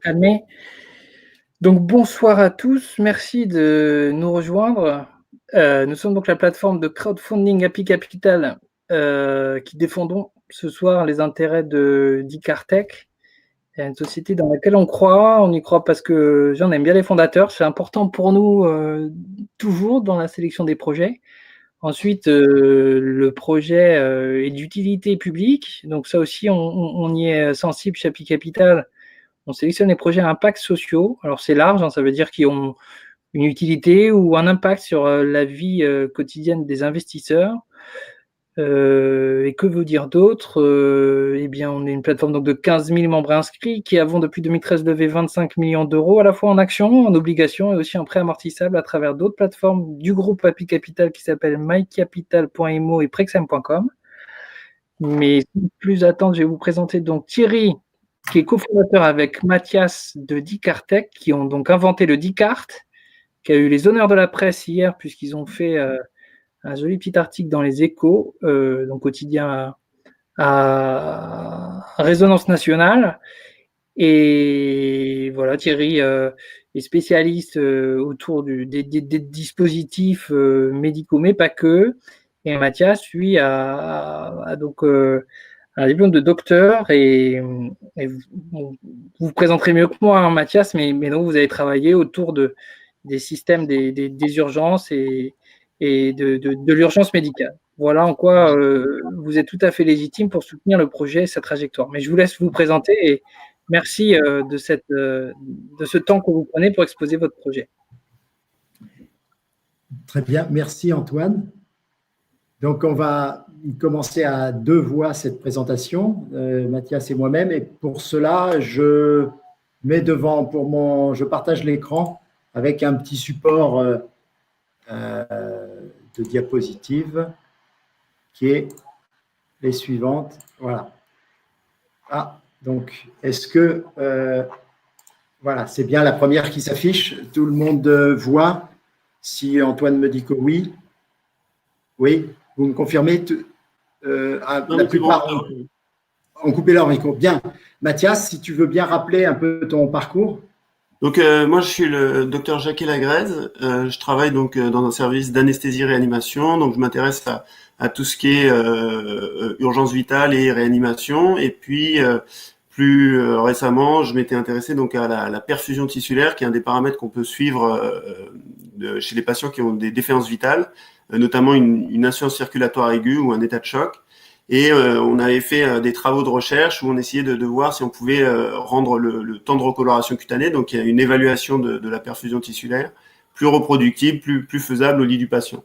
Calmer. Donc bonsoir à tous, merci de nous rejoindre. Nous sommes donc la plateforme de crowdfunding Happy Capital, qui défendons ce soir les intérêts d'Icartech. C'est une société dans laquelle on croit. On y croit parce que déjà on aime bien les fondateurs, c'est important pour nous, toujours dans la sélection des projets. Ensuite, le projet, est d'utilité publique, donc ça aussi on y est sensible chez Happy Capital. On sélectionne les projets à impact sociaux. Alors c'est large, hein, ça veut dire qu'ils ont une utilité ou un impact sur la vie quotidienne des investisseurs. Et que veut dire d'autre? Eh bien, on est une plateforme donc de 15 000 membres inscrits qui avons depuis 2013 levé 25 millions d'euros à la fois en actions, en obligations et aussi en prêts amortissables à travers d'autres plateformes du groupe Happy Capital qui s'appellent mycapital.imo et prexem.com. Mais sans plus attendre, je vais vous présenter donc Thierry, qui est cofondateur avec Mathias de Dicartech, qui ont donc inventé le Dicart, qui a eu les honneurs de la presse hier, puisqu'ils ont fait un joli petit article dans les Échos, donc quotidien à résonance nationale. Et voilà, Thierry est spécialiste autour des dispositifs médicaux, mais pas que. Et Mathias, lui, a donc un diplôme de docteur et vous présenterez mieux que moi, hein, Mathias, mais donc vous avez travaillé autour des systèmes des urgences et de l'urgence médicale. Voilà en quoi vous êtes tout à fait légitime pour soutenir le projet et sa trajectoire. Mais je vous laisse vous présenter et merci de ce temps que vous prenez pour exposer votre projet. Très bien, merci Antoine. Donc, on va commencer à deux voix cette présentation, Mathias et moi-même. Et pour cela, je mets devant, je partage l'écran avec un petit support de diapositive qui est les suivantes. Voilà. Ah, donc, est-ce que, voilà, c'est bien la première qui s'affiche. Tout le monde voit. Si Antoine me dit que oui. Oui, vous me confirmez la plupart ont coupé leur micro. Bien. Mathias, si tu veux bien rappeler un peu ton parcours. Donc moi je suis le docteur Jacques Lagrèze, je travaille donc dans un service d'anesthésie-réanimation, donc je m'intéresse à tout ce qui est urgence vitale et réanimation, et puis plus récemment je m'étais intéressé donc à la perfusion tissulaire, qui est un des paramètres qu'on peut suivre chez les patients qui ont des défaillances vitales, notamment une insuffisance circulatoire aiguë ou un état de choc. Et on avait fait des travaux de recherche où on essayait de voir si on pouvait rendre le temps de recoloration cutanée, donc il y a une évaluation de la perfusion tissulaire, plus reproductible, plus faisable au lit du patient.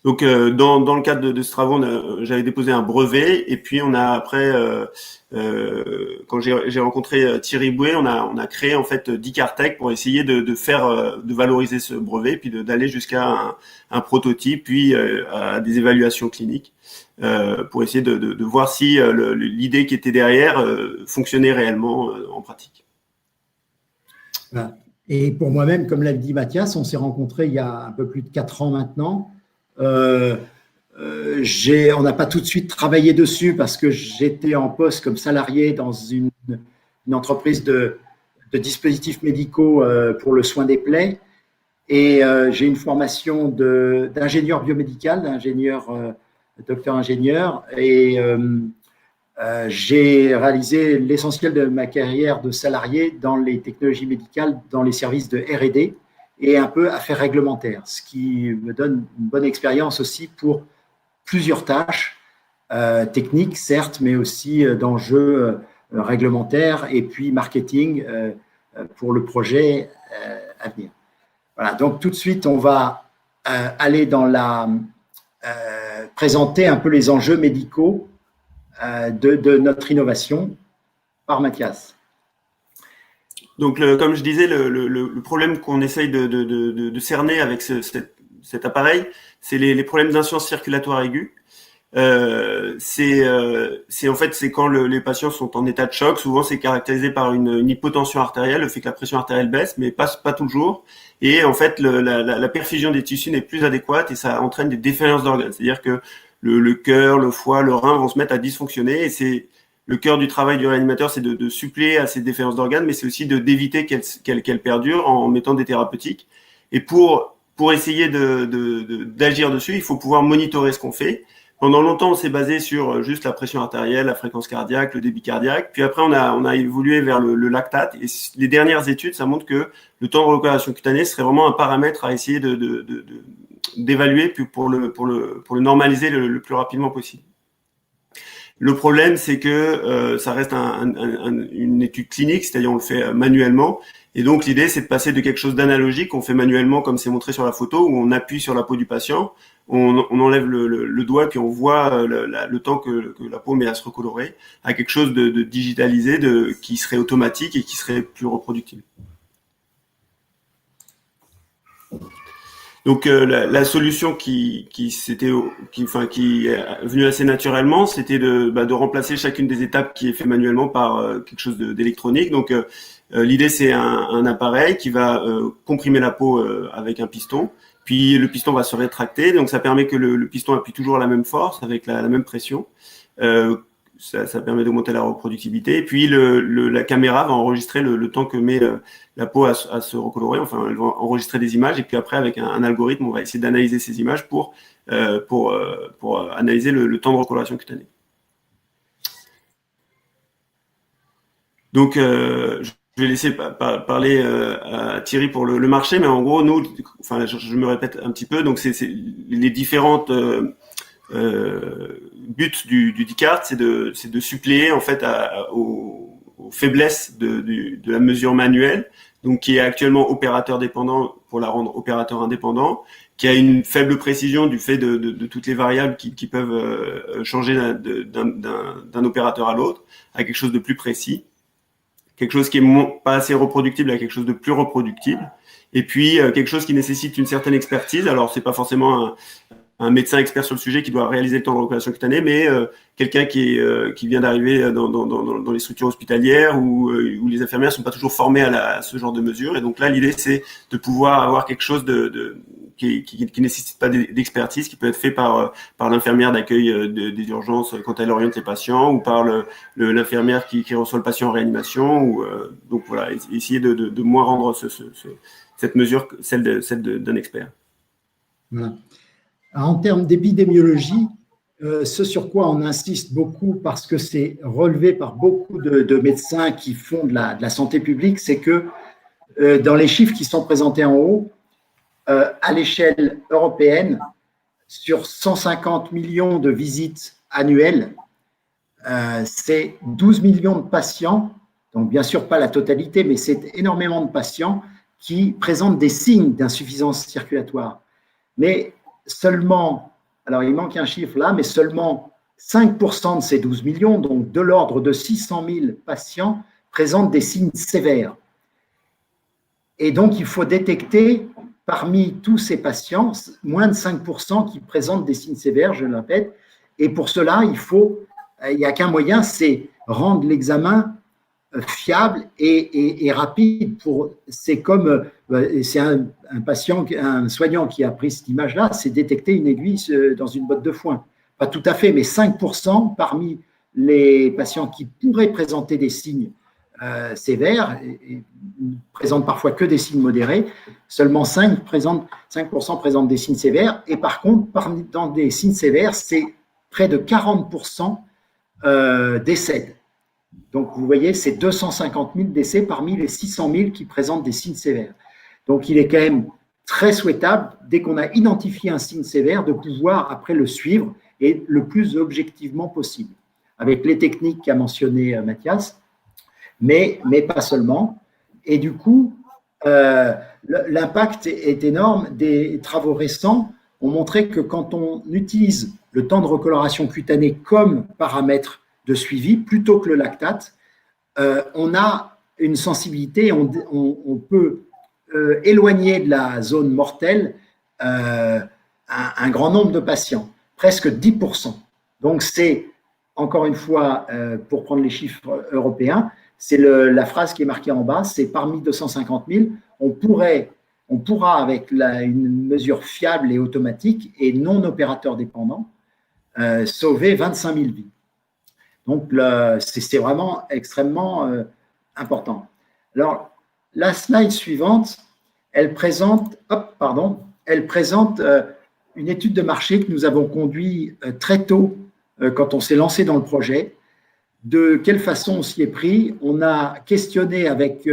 Donc dans le cadre de ce travaux, j'avais déposé un brevet, et puis on a après, quand j'ai rencontré Thierry Bouet, on a créé en fait Dicartech pour essayer de valoriser ce brevet, puis d'aller jusqu'à un prototype, puis à des évaluations cliniques. Pour essayer de voir si l'idée qui était derrière fonctionnait réellement en pratique. Et pour moi-même, comme l'a dit Mathias, on s'est rencontrés il y a un peu plus de 4 ans maintenant. On n'a pas tout de suite travaillé dessus parce que j'étais en poste comme salarié dans une entreprise de dispositifs médicaux pour le soin des plaies. Et j'ai une formation d'ingénieur biomédical, docteur ingénieur, et j'ai réalisé l'essentiel de ma carrière de salarié dans les technologies médicales, dans les services de R&D et un peu affaires réglementaires, ce qui me donne une bonne expérience aussi pour plusieurs tâches techniques, certes, mais aussi d'enjeux réglementaires et puis marketing pour le projet à venir. Voilà, donc tout de suite, on va aller dans présenter un peu les enjeux médicaux de notre innovation par Mathias. Donc, comme je disais, le problème qu'on essaye de cerner avec cet appareil, c'est les problèmes d'insuffisance circulatoire aiguë. C'est quand les patients sont en état de choc. Souvent, c'est caractérisé par une hypotension artérielle, le fait que la pression artérielle baisse, mais pas toujours. Et en fait, la perfusion des tissus n'est plus adéquate et ça entraîne des défaillances d'organes. C'est-à-dire que le cœur, le foie, le rein vont se mettre à dysfonctionner, et c'est le cœur du travail du réanimateur, c'est de suppléer à ces défaillances d'organes, mais c'est aussi d'éviter qu'elles perdurent en mettant des thérapeutiques. Et pour essayer d'agir dessus, il faut pouvoir monitorer ce qu'on fait. Pendant longtemps, on s'est basé sur juste la pression artérielle, la fréquence cardiaque, le débit cardiaque. Puis après, on a évolué vers le lactate. Et les dernières études, ça montre que le temps de recoloration cutanée serait vraiment un paramètre à essayer d'évaluer pour le normaliser le plus rapidement possible. Le problème, c'est que ça reste une étude clinique, c'est-à-dire on le fait manuellement. Et donc, l'idée, c'est de passer de quelque chose d'analogique qu'on fait manuellement, comme c'est montré sur la photo, où on appuie sur la peau du patient, on enlève le doigt, puis on voit le temps que la peau met à se recolorer, à quelque chose de digitalisé, qui serait automatique et qui serait plus reproductible. Donc la solution qui est venue assez naturellement, c'était de remplacer chacune des étapes qui est fait manuellement par quelque chose d'électronique. Donc l'idée, c'est un appareil qui va comprimer la peau avec un piston, puis le piston va se rétracter, donc ça permet que le piston appuie toujours à la même force, avec la même pression. Ça permet d'augmenter la reproductibilité. Et puis la caméra va enregistrer le temps que met la peau à se recolorer. Enfin, elle va enregistrer des images. Et puis après, avec un algorithme, on va essayer d'analyser ces images pour analyser le temps de recoloration cutanée. Donc, je vais laisser parler à Thierry pour le marché, mais en gros, nous, enfin, je me répète un petit peu. Donc, c'est les différentes buts du DICART, c'est de suppléer en fait aux faiblesses de la mesure manuelle, donc qui est actuellement opérateur dépendant pour la rendre opérateur indépendant, qui a une faible précision du fait de toutes les variables qui peuvent changer d'un opérateur à l'autre, à quelque chose de plus précis, quelque chose qui est pas assez reproductible à quelque chose de plus reproductible, et puis quelque chose qui nécessite une certaine expertise. Alors c'est pas forcément un médecin expert sur le sujet qui doit réaliser le temps de recoloration cutanée, mais quelqu'un qui vient d'arriver dans les structures hospitalières où les infirmières sont pas toujours formées à ce genre de mesures. Et donc là, l'idée, c'est de pouvoir avoir quelque chose qui nécessite pas d'expertise, qui peut être fait par l'infirmière d'accueil des urgences quand elle oriente les patients, ou par l'infirmière qui reçoit le patient en réanimation. Donc voilà, essayer de moins rendre cette mesure celle d'un expert. Voilà. En termes d'épidémiologie, ce sur quoi on insiste beaucoup, parce que c'est relevé par beaucoup de médecins qui font de la santé publique, c'est que dans les chiffres qui sont présentés en haut, à l'échelle européenne, sur 150 millions de visites annuelles, c'est 12 millions de patients, donc bien sûr pas la totalité, mais c'est énormément de patients qui présentent des signes d'insuffisance circulatoire. Mais seulement, alors il manque un chiffre là, mais seulement 5% de ces 12 millions, donc de l'ordre de 600 000 patients, présentent des signes sévères. Et donc, il faut détecter parmi tous ces patients, moins de 5% qui présentent des signes sévères, je le répète. Et pour cela, il n'y a qu'un moyen, c'est rendre l'examen fiable et rapide. C'est comme c'est un patient, un soignant qui a pris cette image-là, c'est détecter une aiguille dans une botte de foin. Pas tout à fait, mais 5% parmi les patients qui pourraient présenter des signes sévères et ne présentent parfois que des signes modérés. Seulement 5% présentent des signes sévères. Et par contre, dans des signes sévères, c'est près de 40% décèdent. Donc, vous voyez, c'est 250 000 décès parmi les 600 000 qui présentent des signes sévères. Donc, il est quand même très souhaitable, dès qu'on a identifié un signe sévère, de pouvoir après le suivre et le plus objectivement possible, avec les techniques qu'a mentionné Mathias, mais pas seulement. Et du coup, l'impact est énorme. Des travaux récents ont montré que quand on utilise le temps de recoloration cutanée comme paramètre de suivi, plutôt que le lactate, on a une sensibilité, on peut éloigner de la zone mortelle un grand nombre de patients, presque 10%. Donc c'est, encore une fois, pour prendre les chiffres européens, c'est la phrase qui est marquée en bas, c'est parmi 250 000, on pourra, avec une mesure fiable et automatique et non opérateur dépendant, sauver 25 000 vies. Donc, c'est vraiment extrêmement important. Alors, la slide suivante, elle présente une étude de marché que nous avons conduite très tôt quand on s'est lancé dans le projet. De quelle façon on s'y est pris? On a questionné avec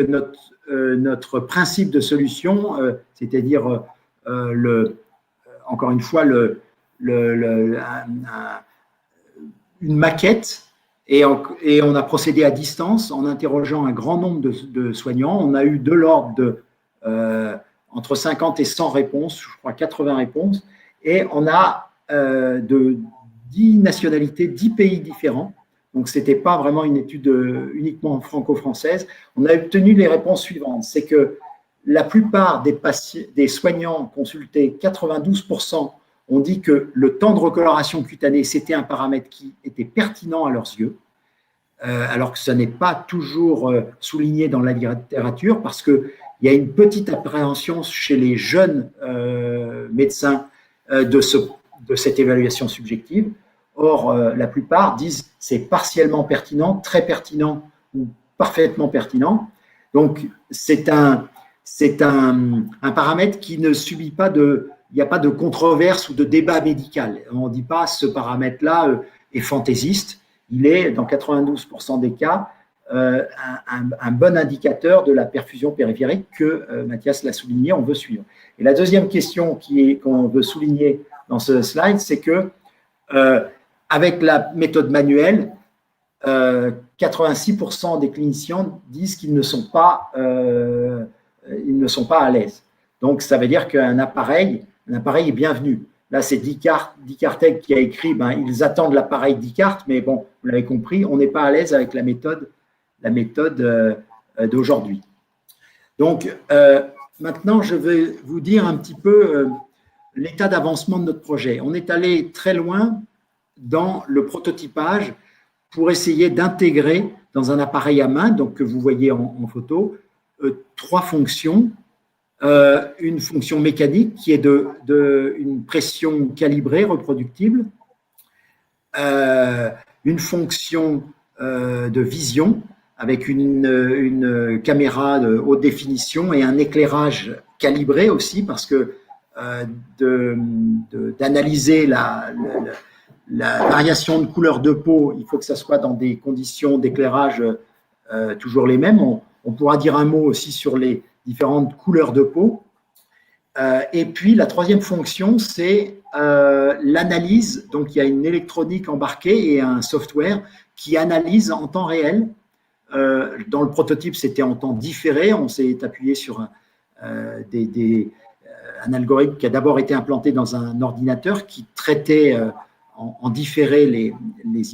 notre principe de solution, c'est-à-dire encore une fois une maquette, et on a procédé à distance en interrogeant un grand nombre de soignants. On a eu de l'ordre de entre 50 et 100 réponses, je crois 80 réponses, et on a de 10 nationalités, 10 pays différents. Donc, ce n'était pas vraiment une étude uniquement franco-française. On a obtenu les réponses suivantes. C'est que la plupart des soignants consultés, 92%, ont dit que le temps de recoloration cutanée, c'était un paramètre qui était pertinent à leurs yeux, alors que ça n'est pas toujours souligné dans la littérature, parce qu'il y a une petite appréhension chez les jeunes médecins de cette évaluation subjective. Or, la plupart disent c'est partiellement pertinent, très pertinent ou parfaitement pertinent. Donc, c'est un paramètre qui ne subit pas il n'y a pas de controverse ou de débat médical. On ne dit pas ce paramètre-là est fantaisiste. Il est, dans 92% des cas, un bon indicateur de la perfusion périphérique que Mathias l'a souligné, on veut suivre. Et la deuxième question qu'on veut souligner dans ce slide, c'est que avec la méthode manuelle, 86% des cliniciens disent qu'ils ne sont pas à l'aise. Donc, ça veut dire qu'un appareil est bienvenu. Là, c'est DiCartec qui a écrit, ils attendent l'appareil DiCart, mais bon, vous l'avez compris, on n'est pas à l'aise avec la méthode d'aujourd'hui. Donc, maintenant, je vais vous dire un petit peu l'état d'avancement de notre projet. On est allé très loin dans le prototypage pour essayer d'intégrer dans un appareil à main, donc que vous voyez en photo, 3 fonctions. Une fonction mécanique qui est une pression calibrée reproductible, une fonction de vision avec une caméra de haute définition et un éclairage calibré aussi, parce que d'analyser la variation de couleur de peau, il faut que ça soit dans des conditions d'éclairage toujours les mêmes. On pourra dire un mot aussi sur les différentes couleurs de peau. Et puis, la troisième fonction, c'est l'analyse. Donc, il y a une électronique embarquée et un software qui analyse en temps réel. Dans le prototype, c'était en temps différé. On s'est appuyé sur un algorithme qui a d'abord été implanté dans un ordinateur qui traitait en différé les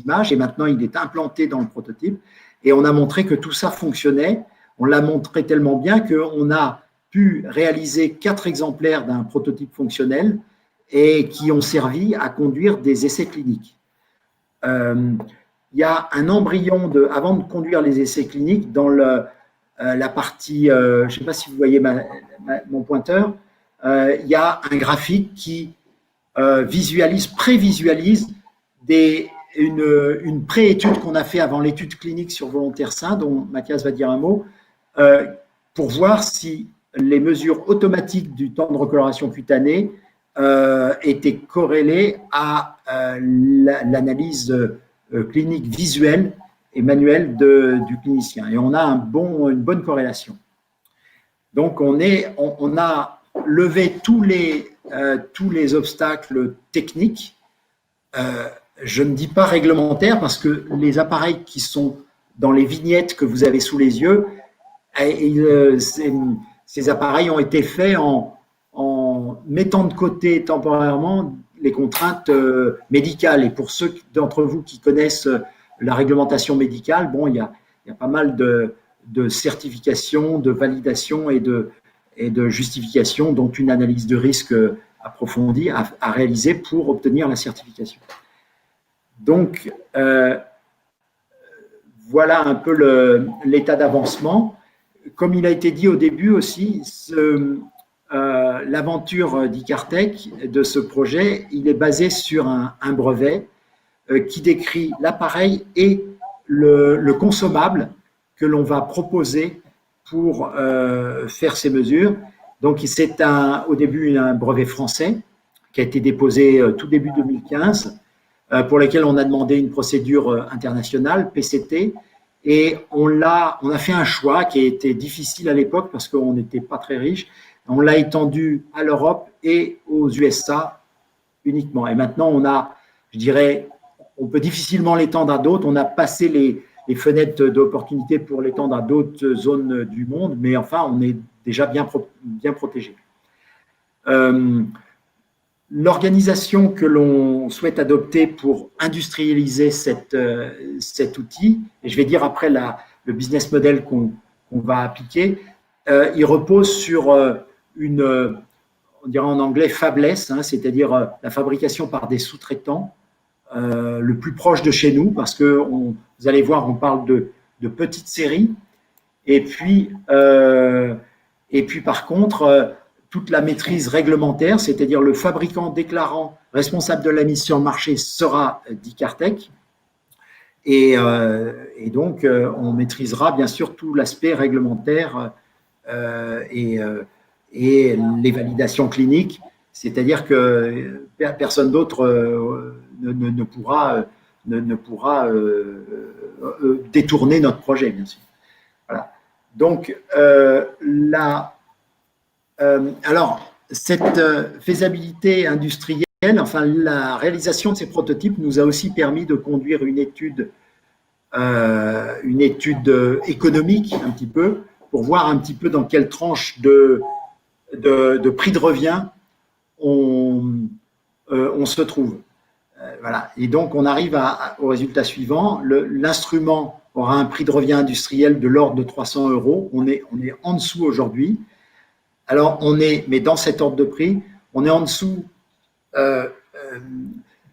images. Et maintenant, il est implanté dans le prototype. Et on a montré que tout ça fonctionnait. On l'a montré tellement bien qu'on a pu réaliser 4 exemplaires d'un prototype fonctionnel et qui ont servi à conduire des essais cliniques. Il y a un embryon avant de conduire les essais cliniques dans la partie, je ne sais pas si vous voyez mon pointeur, il y a un graphique qui prévisualise une pré-étude qu'on a fait avant l'étude clinique sur volontaires sains, dont Mathias va dire un mot, pour voir si les mesures automatiques du temps de recoloration cutanée étaient corrélées à l'analyse clinique visuelle et manuelle du clinicien. Et on a une bonne corrélation. Donc, on a levé tous les obstacles techniques. Je ne dis pas réglementaires, parce que les appareils qui sont dans les vignettes que vous avez sous les yeux, ces appareils ont été faits en mettant de côté temporairement les contraintes médicales. Et pour ceux d'entre vous qui connaissent la réglementation médicale, bon, il y a pas mal de certifications, de validations et de justifications, dont une analyse de risque approfondie à réaliser pour obtenir la certification. Donc, voilà un peu l'état d'avancement. Comme il a été dit au début aussi, l'aventure d'ICARTEC, de ce projet, il est basé sur un brevet qui décrit l'appareil et le consommable que l'on va proposer pour faire ces mesures. Donc, c'est au début un brevet français qui a été déposé tout début 2015, pour lequel on a demandé une procédure internationale, PCT, et on a fait un choix qui était difficile à l'époque parce qu'on n'était pas très riche. On l'a étendu à l'Europe et aux USA uniquement. Et maintenant, on a, je dirais, on peut difficilement l'étendre à d'autres. On a passé les fenêtres d'opportunité pour l'étendre à d'autres zones du monde, mais enfin, on est déjà bien protégé. L'organisation que l'on souhaite adopter pour industrialiser cet outil, et je vais dire après le business model qu'on va appliquer, il repose sur on dirait en anglais fabless, hein, c'est-à-dire la fabrication par des sous-traitants le plus proche de chez nous, parce que vous allez voir, on parle de petites séries, et puis par contre, toute la maîtrise réglementaire, c'est-à-dire le fabricant déclarant responsable de la mise sur le marché sera d'Icartec, et donc on maîtrisera bien sûr tout l'aspect réglementaire et les validations cliniques, c'est-à-dire que personne d'autre ne pourra détourner notre projet, bien sûr. Voilà. Donc, alors, cette faisabilité industrielle, enfin, la réalisation de ces prototypes nous a aussi permis de conduire une étude économique, un petit peu, pour voir un petit peu dans quelle tranche de prix de revient on se trouve. Voilà. Et donc, on arrive au résultat suivant. L'instrument aura un prix de revient industriel de l'ordre de 300 €. On est en dessous aujourd'hui. Alors, mais dans cet ordre de prix, on est en dessous.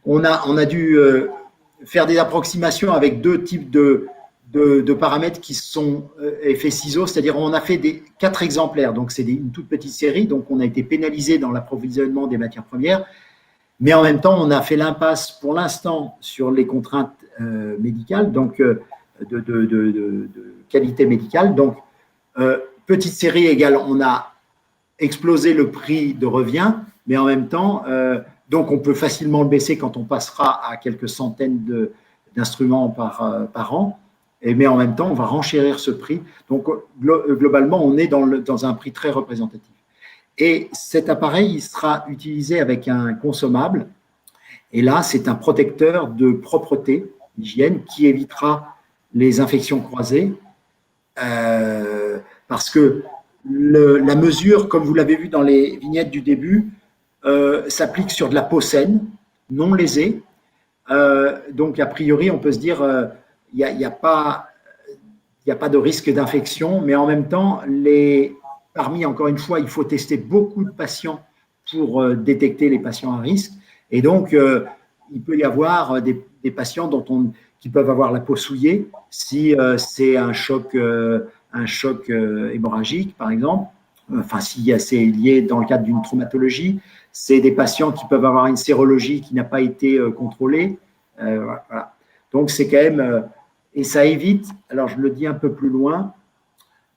On a dû faire des approximations avec deux types de paramètres qui sont effets ciseaux, c'est-à-dire on a fait 4 exemplaires, donc c'est une toute petite série, donc on a été pénalisé dans l'approvisionnement des matières premières, mais en même temps on a fait l'impasse pour l'instant sur les contraintes médicales, donc de qualité médicale. Donc petite série égale, on a explosé le prix de revient, mais en même temps, donc on peut facilement le baisser quand on passera à quelques centaines d'instruments par an. Mais en même temps, on va renchérir ce prix. Donc, globalement, on est dans un prix très représentatif. Et cet appareil, il sera utilisé avec un consommable. Et là, c'est un protecteur de propreté, d'hygiène, qui évitera les infections croisées. Parce que la mesure, comme vous l'avez vu dans les vignettes du début, s'applique sur de la peau saine, non lésée. Donc, a priori, on peut se dire... il n'y a pas de risque d'infection, mais en même temps, encore une fois, il faut tester beaucoup de patients pour détecter les patients à risque. Et donc, il peut y avoir des patients qui peuvent avoir la peau souillée si c'est un choc hémorragique, par exemple. Enfin, si c'est lié dans le cadre d'une traumatologie. C'est des patients qui peuvent avoir une sérologie qui n'a pas été contrôlée. Voilà. Donc, c'est quand même... et ça évite, alors je le dis un peu plus loin,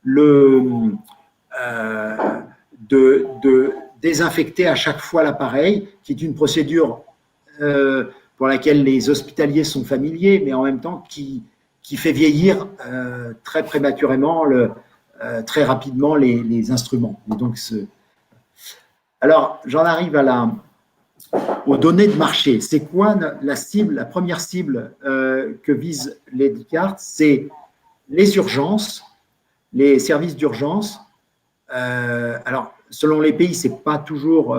de désinfecter à chaque fois l'appareil, qui est une procédure pour laquelle les hospitaliers sont familiers, mais en même temps qui fait vieillir très prématurément, très rapidement les instruments. Et donc, alors, j'en arrive aux données de marché. C'est quoi la cible, la première cible que vise l'Edicart? C'est les urgences, les services d'urgence. Alors, selon les pays, ce n'est pas toujours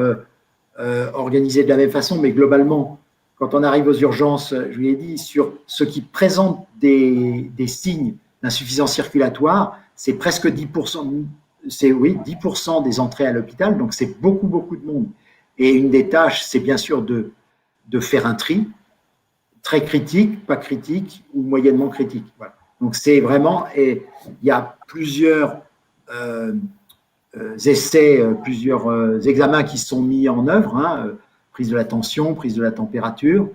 organisé de la même façon, mais globalement, quand on arrive aux urgences, je vous l'ai dit, sur ceux qui présentent des signes d'insuffisance circulatoire, c'est presque 10%, 10% des entrées à l'hôpital, donc c'est beaucoup, beaucoup de monde. Et une des tâches, c'est bien sûr de faire un tri, très critique, pas critique ou moyennement critique. Voilà. Donc c'est vraiment, et il y a plusieurs essais, plusieurs examens qui sont mis en œuvre, hein, prise de la tension, prise de la température,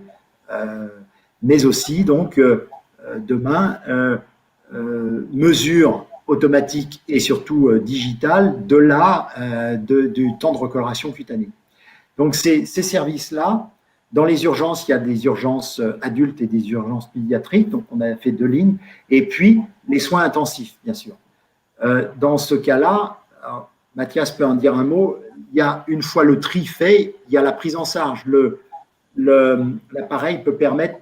mais aussi donc demain mesure automatique et surtout digitale du temps de recoloration cutanée. Donc ces services-là, dans les urgences, il y a des urgences adultes et des urgences pédiatriques, donc on a fait 2 lignes, et puis les soins intensifs, bien sûr. Dans ce cas-là, Mathias peut en dire un mot, il y a, une fois le tri fait, il y a la prise en charge. L'appareil peut permettre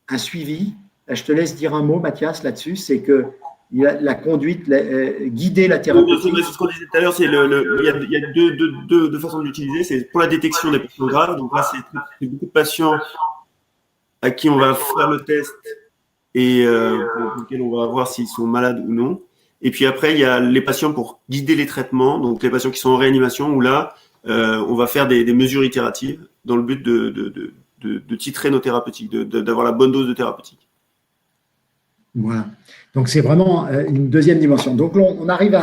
un suivi. Je te laisse dire un mot, Mathias, là-dessus, c'est que la conduite, guider la thérapeutique. C'est ce qu'on disait tout à l'heure, il y a deux façons d'utiliser. C'est pour la détection des patients graves. Donc là, c'est beaucoup de patients à qui on va faire le test et pour lesquels on va voir s'ils sont malades ou non. Et puis après, il y a les patients pour guider les traitements, donc les patients qui sont en réanimation, où là, on va faire des mesures itératives dans le but de titrer nos thérapeutiques, d'avoir la bonne dose de thérapeutique. Voilà. Donc c'est vraiment une deuxième dimension. Donc on arrive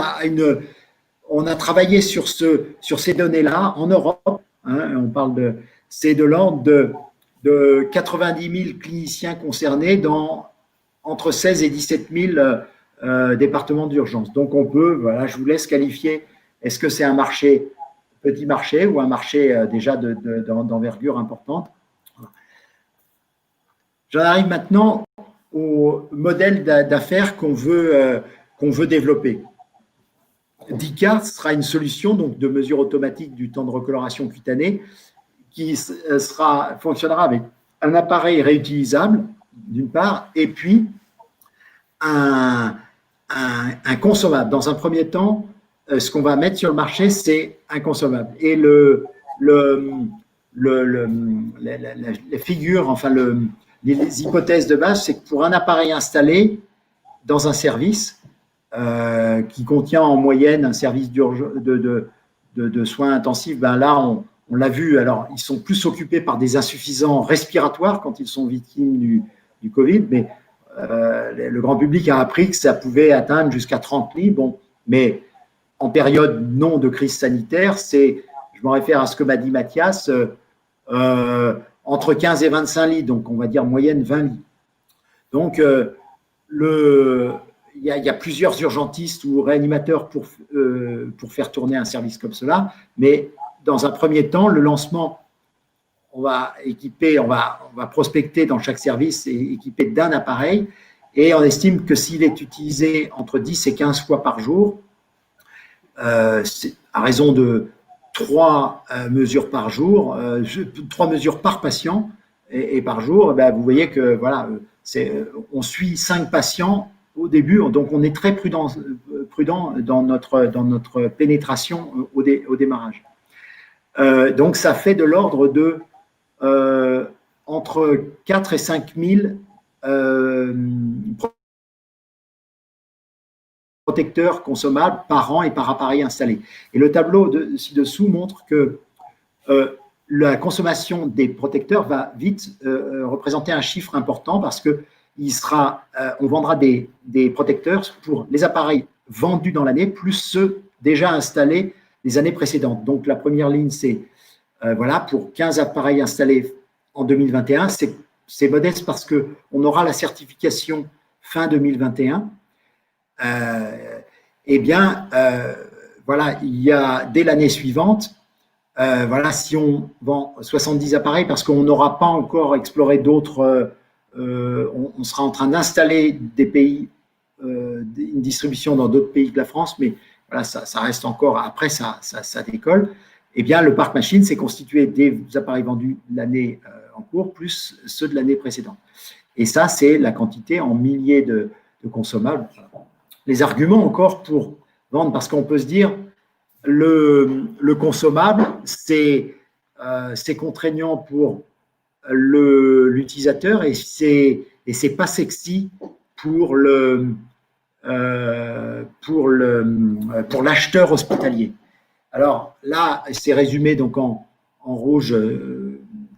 on a travaillé sur ces données-là en Europe. Hein, on parle c'est de l'ordre de 90 000 cliniciens concernés dans entre 16 et 17 000 départements d'urgence. Donc on peut, voilà, je vous laisse qualifier. Est-ce que c'est un petit marché ou un marché déjà d'envergure importante? J'en arrive maintenant au modèle d'affaires qu'on veut développer. DICA sera une solution donc, de mesure automatique du temps de recoloration cutanée qui fonctionnera avec un appareil réutilisable, d'une part, et puis un consommable. Dans un premier temps, ce qu'on va mettre sur le marché, c'est un consommable. Et les figures, enfin les hypothèses de base, c'est que pour un appareil installé dans un service qui contient en moyenne un service de soins intensifs, ben là, on l'a vu, alors ils sont plus occupés par des insuffisants respiratoires quand ils sont victimes du Covid, mais le grand public a appris que ça pouvait atteindre jusqu'à 30 lits. Bon, mais en période non de crise sanitaire, je me réfère à ce que m'a dit Mathias, entre 15 et 25 lits, donc on va dire moyenne 20 lits. Donc, il y a plusieurs urgentistes ou réanimateurs pour faire tourner un service comme cela, mais dans un premier temps, le lancement, on va prospecter dans chaque service et équiper d'un appareil, et on estime que s'il est utilisé entre 10 et 15 fois par jour, à raison de 3 mesures par jour, 3 mesures par patient et par jour, ben vous voyez que voilà, on suit 5 patients au début, donc on est très prudent dans notre pénétration au démarrage. Donc ça fait de l'ordre de entre 4 et 5 000 protecteurs consommables par an et par appareil installé. Et le tableau ci-dessous montre que la consommation des protecteurs va vite représenter un chiffre important parce que on vendra des protecteurs pour les appareils vendus dans l'année plus ceux déjà installés les années précédentes. Donc la première ligne, c'est voilà, pour 15 appareils installés en 2021. C'est modeste parce qu'on aura la certification fin 2021. Voilà, il y a dès l'année suivante, voilà, si on vend 70 appareils, parce qu'on n'aura pas encore exploré d'autres, on sera en train d'installer des pays, une distribution dans d'autres pays que la France, mais voilà, ça reste encore, après ça décolle. Eh bien, le parc machine s'est constitué des appareils vendus l'année en cours, plus ceux de l'année précédente. Et ça, c'est la quantité en milliers de consommables. Les arguments encore pour vendre, parce qu'on peut se dire, le consommable, c'est contraignant pour l'utilisateur et c'est pas sexy pour l'acheteur hospitalier. Alors là, c'est résumé donc en rouge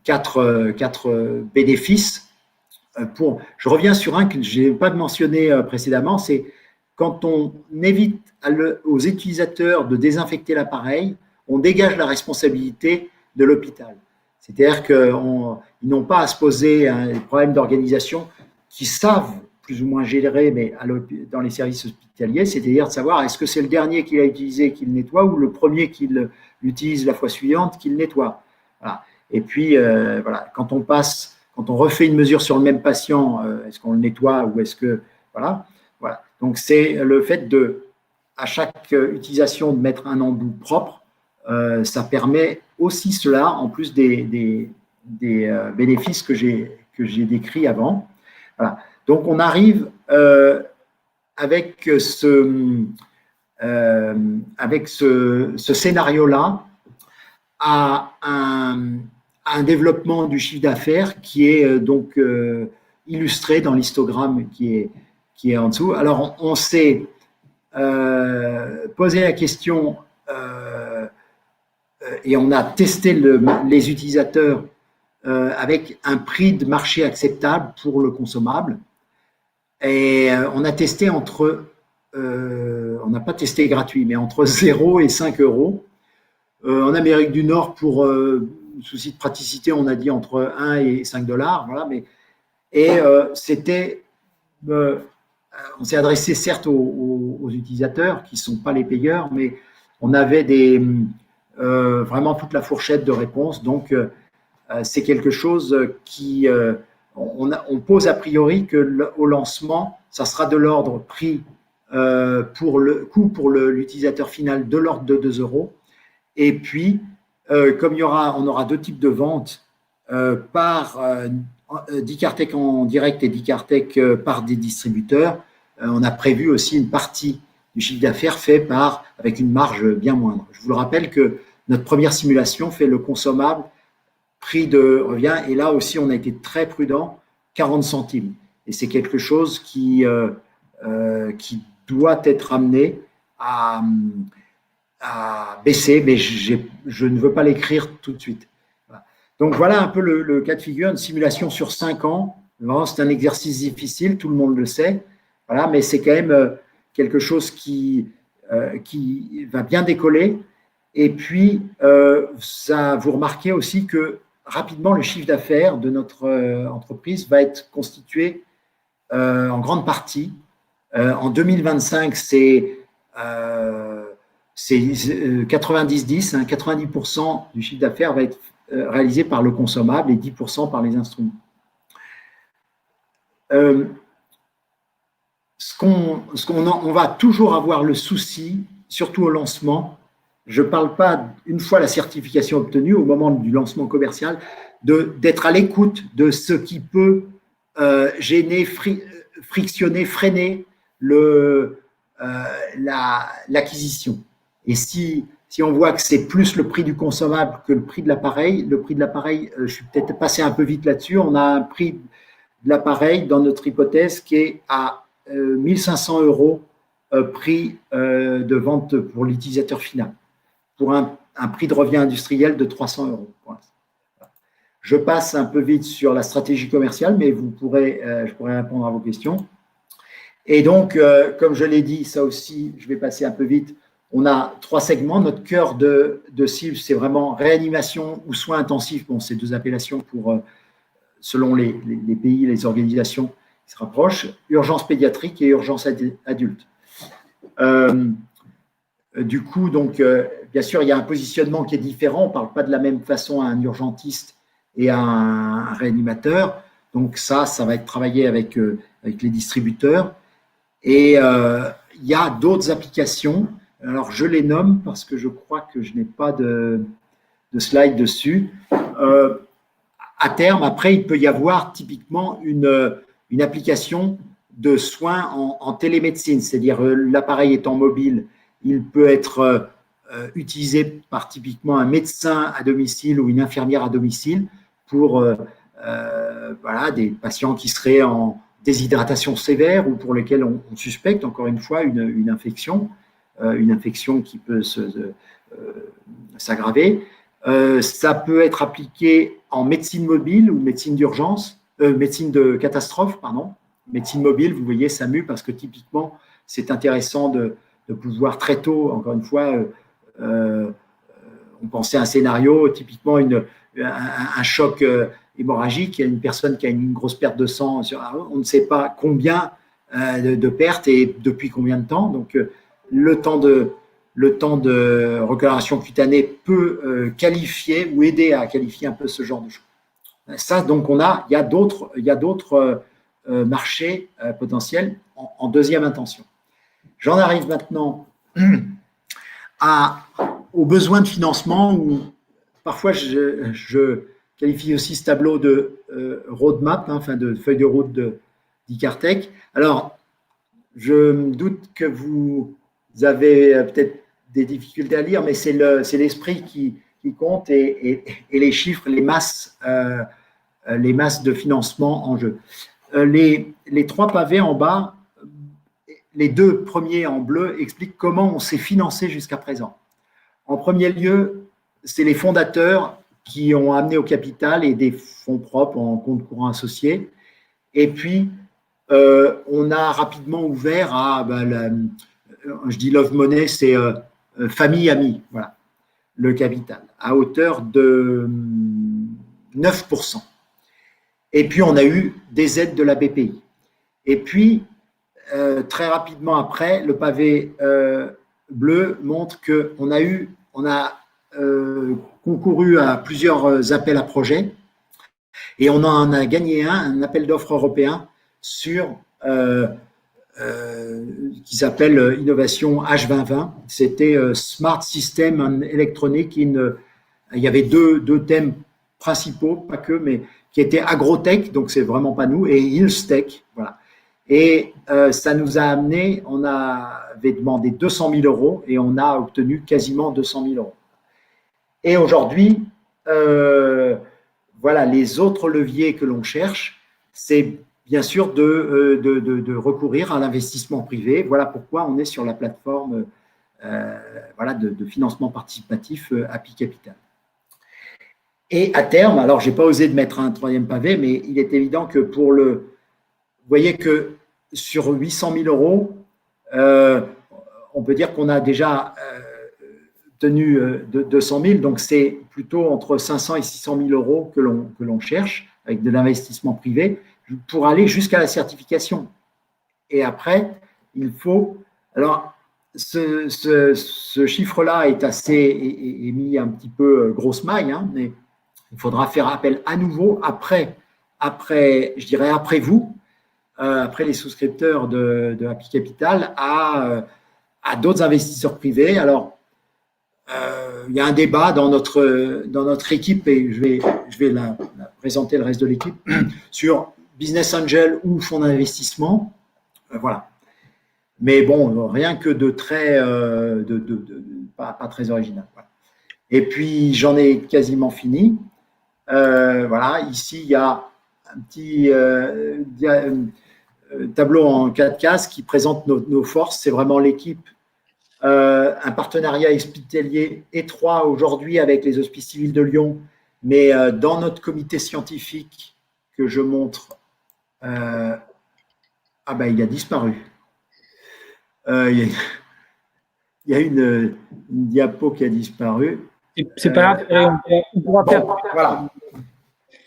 4 bénéfices. Je reviens sur un que je n'ai pas mentionné précédemment, c'est quand on évite aux utilisateurs de désinfecter l'appareil, on dégage la responsabilité de l'hôpital. C'est-à-dire qu'ils n'ont pas à se poser un problème d'organisation qu'ils savent plus ou moins gérer, mais dans les services hospitaliers, c'est-à-dire de savoir est-ce que c'est le dernier qu'il a utilisé qu'il nettoie ou le premier qu'il utilise la fois suivante qu'il nettoie. Voilà. Et puis, voilà, quand on refait une mesure sur le même patient, est-ce qu'on le nettoie ou est-ce que… Voilà. Voilà. Donc, c'est le fait à chaque utilisation de mettre un embout propre, ça permet aussi cela, en plus des bénéfices que j'ai décrits avant. Voilà. Donc, on arrive avec ce scénario-là à un développement du chiffre d'affaires qui est donc illustré dans l'histogramme qui est en dessous. Alors, on s'est posé la question et on a testé les utilisateurs avec un prix de marché acceptable pour le consommable. Et on a testé on n'a pas testé gratuit, mais entre 0 et 5 euros. En Amérique du Nord, pour souci de praticité, on a dit entre 1 et 5 $. Voilà, c'était… on s'est adressé certes aux utilisateurs qui ne sont pas les payeurs, mais on avait vraiment toute la fourchette de réponses. Donc, c'est quelque chose qui… on pose a priori qu'au lancement, ça sera de l'ordre prix pour le coût pour l'utilisateur final de l'ordre de 2 euros. Et puis, comme on aura deux types de ventes par Dicartec en direct et Dicartec par des distributeurs, on a prévu aussi une partie du chiffre d'affaires fait avec une marge bien moindre. Je vous le rappelle que notre première simulation fait le consommable prix de revient, et là aussi on a été très prudent, 40 centimes. Et c'est quelque chose qui doit être amené à baisser, mais je ne veux pas l'écrire tout de suite. Voilà. Donc voilà un peu le cas de figure, une simulation sur 5 ans. C'est un exercice difficile, tout le monde le sait, voilà, mais c'est quand même quelque chose qui va bien décoller. Et puis, vous remarquez aussi que rapidement, le chiffre d'affaires de notre entreprise va être constitué en grande partie. En 2025, c'est 90-10, hein, 90% du chiffre d'affaires va être réalisé par le consommable et 10% par les instruments. On va toujours avoir le souci, surtout au lancement, je ne parle pas une fois la certification obtenue, au moment du lancement commercial, d'être à l'écoute de ce qui peut gêner, frictionner, freiner l'acquisition. Et si on voit que c'est plus le prix du consommable que le prix de l'appareil, je suis peut-être passé un peu vite là-dessus, on a un prix de l'appareil dans notre hypothèse qui est à 1500 € prix de vente pour l'utilisateur final, pour un prix de revient industriel de 300 €. Je passe un peu vite sur la stratégie commerciale, mais je pourrai répondre à vos questions. Et donc, comme je l'ai dit, ça aussi, je vais passer un peu vite. On a 3 segments. Notre cœur de cible, c'est vraiment réanimation ou soins intensifs. Bon, c'est 2 appellations selon les pays, les organisations qui se rapprochent. Urgence pédiatrique et urgence adulte. Du coup, donc, bien sûr, il y a un positionnement qui est différent. On ne parle pas de la même façon à un urgentiste et à un réanimateur. Donc, ça va être travaillé avec les distributeurs. Et il y a d'autres applications. Alors, je les nomme parce que je crois que je n'ai pas de slide dessus. À terme, après, il peut y avoir typiquement une application de soins en télémédecine, c'est-à-dire l'appareil étant mobile, il peut être utilisé par typiquement un médecin à domicile ou une infirmière à domicile pour des patients qui seraient en déshydratation sévère ou pour lesquels on suspecte encore une fois une infection qui peut s'aggraver. Ça peut être appliqué en médecine mobile ou médecine d'urgence, médecine de catastrophe, pardon. Médecine mobile, vous voyez, SAMU, parce que typiquement, c'est intéressant de pouvoir très tôt, encore une fois, on pensait à un scénario, typiquement un choc hémorragique, il y a une personne qui a une grosse perte de sang, on ne sait pas combien de pertes et depuis combien de temps. Donc, le temps de recoloration cutanée peut qualifier ou aider à qualifier un peu ce genre de choses. Ça, donc, il y a d'autres marchés potentiels en deuxième intention. J'en arrive maintenant aux besoins de financement où parfois je qualifie aussi ce tableau de roadmap, de feuille de route d'Icartech. Alors, je me doute que vous avez peut-être des difficultés à lire, mais c'est l'esprit qui compte et les chiffres, les masses de financement en jeu. Les 3 pavés en bas, les 2 premiers en bleu expliquent comment on s'est financé jusqu'à présent. En premier lieu, c'est les fondateurs qui ont amené au capital et des fonds propres en compte courant associé. Et puis, on a rapidement ouvert à, je dis love money, c'est famille, amis, voilà, le capital, à hauteur de 9%. Et puis, on a eu des aides de la BPI. Et puis, très rapidement après, le pavé bleu montre qu'on a concouru à plusieurs appels à projets et on en a gagné un appel d'offres européen sur qui s'appelle Innovation H2020. C'était Smart System and Electronic. Il y avait deux thèmes principaux, pas que, mais qui étaient agrotech, donc c'est vraiment pas nous, et Health-tech, voilà. Et ça nous a amené, on avait demandé 200 000 euros et on a obtenu quasiment 200 000 euros. Et aujourd'hui, voilà, les autres leviers que l'on cherche, c'est bien sûr de recourir à l'investissement privé. Voilà pourquoi on est sur la plateforme voilà, de financement participatif API Capital. Et à terme, alors je n'ai pas osé de mettre un 3e pavé, mais il est évident que pour vous voyez que sur 800 000 euros, on peut dire qu'on a déjà obtenu 200 000, donc c'est plutôt entre 500 et 600 000 euros que l'on cherche avec de l'investissement privé pour aller jusqu'à la certification. Et après, il faut… Alors, ce chiffre-là est mis un petit peu grosse maille, hein, mais il faudra faire appel à nouveau après je dirais après vous, après les souscripteurs de Happy Capital, à d'autres investisseurs privés. Alors, il y a un débat dans notre équipe, et je vais la présenter le reste de l'équipe, sur business angel ou fonds d'investissement. Voilà. Mais bon, rien que de très, pas très original. Voilà. Et puis, j'en ai quasiment fini. Voilà, ici, il y a un petit tableau en 4 cases qui présente nos forces. C'est vraiment l'équipe. Un partenariat hospitalier étroit aujourd'hui avec les Hospices civils de Lyon, mais dans notre comité scientifique que je montre, il a disparu. Il y a une diapo qui a disparu. C'est pas grave, on pourra faire.